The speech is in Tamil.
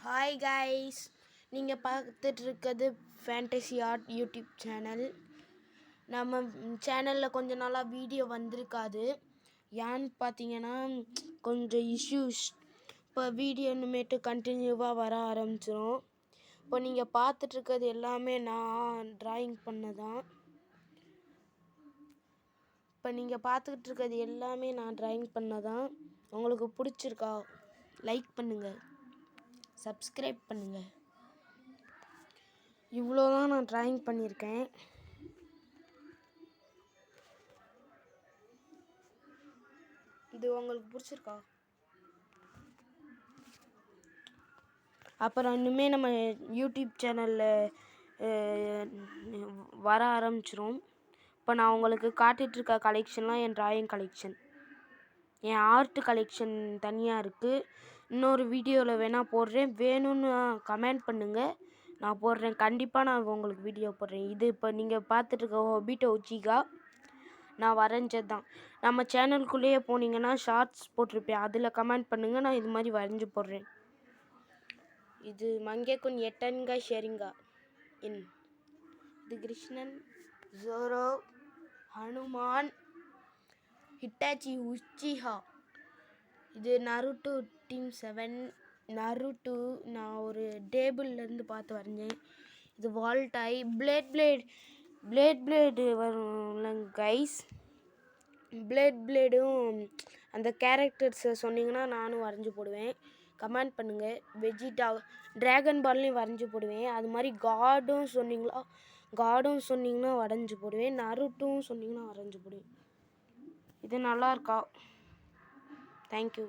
ஹாய் கைஸ், நீங்கள் பார்த்துட்டு இருக்கிறது ஃபேண்டசி ஆர்ட் யூடியூப் சேனல். நம்ம சேனலில் கொஞ்ச நாளாக வீடியோ வந்திருக்காது. ஏன்னு பார்த்தீங்கன்னா கொஞ்சம் இஷ்யூஸ். இப்போ வீடியோ இனிமேட்டு கண்டினியூவாக வர ஆரம்பிச்சிடும். இப்போ நீங்கள் பார்த்துட்ருக்கிறது எல்லாமே நான் ட்ராயிங் பண்ணதான். உங்களுக்கு பிடிச்சிருக்கா? லைக் பண்ணுங்கள், சப்ஸ்கிரைப் பண்ணுங்கள். இவ்வளோதான் நான் ட்ராயிங் பண்ணியிருக்கேன். இது உங்களுக்கு பிடிச்சிருக்கா? அப்புறம் இன்னுமே நம்ம யூடியூப் சேனலில் வர ஆரம்பிச்சிரும். இப்போ நான் உங்களுக்கு காட்டிகிட்ருக்க கலெக்ஷன்லாம் என் ட்ராயிங் கலெக்ஷன். என் ஆர்ட் கலெக்ஷன் தனியாக இருக்குது. இன்னொரு வீடியோவில் வேணால் போடுறேன். வேணும்னு கமெண்ட் பண்ணுங்கள், நான் போடுறேன். கண்டிப்பாக நான் உங்களுக்கு வீடியோ போடுறேன். இது இப்போ நீங்கள் பார்த்துட்ருக்க ஹொபிட்டோ உச்சிகா நான் வரைஞ்சது தான். நம்ம சேனலுக்குள்ளேயே போனீங்கன்னா ஷார்ட்ஸ் போட்டிருப்பேன், அதில் கமெண்ட் பண்ணுங்கள், நான் இது மாதிரி வரைஞ்சி போடுறேன். இது மங்கேக்குன் எட்டன்கா ஷெரிங்கா இன். இது கிருஷ்ணன், ஜோரோ, ஹனுமான், ஹிட்டாச்சி உச்சிஹா. இது நருட்டோ டீம் 7 நருட்டோ. நான் ஒரு டேபிள்லேருந்து பார்த்து வரைஞ்சேன். இது வால்டாய் பிளேடு வரும்ல கைஸ். பிளேடும் அந்த கேரக்டர்ஸை சொன்னீங்கன்னா நானும் வரைஞ்சி போடுவேன். கமெண்ட் பண்ணுங்கள். வெஜிடா ட்ராகன் பால்லையும் வரைஞ்சி போடுவேன். அது மாதிரி காடும் சொன்னீங்கன்னா வரைஞ்சி போடுவேன். நருட்டும் சொன்னீங்கன்னா வரைஞ்சி போடுவேன். இது நல்லா இருக்கா? தேங்க்யூ.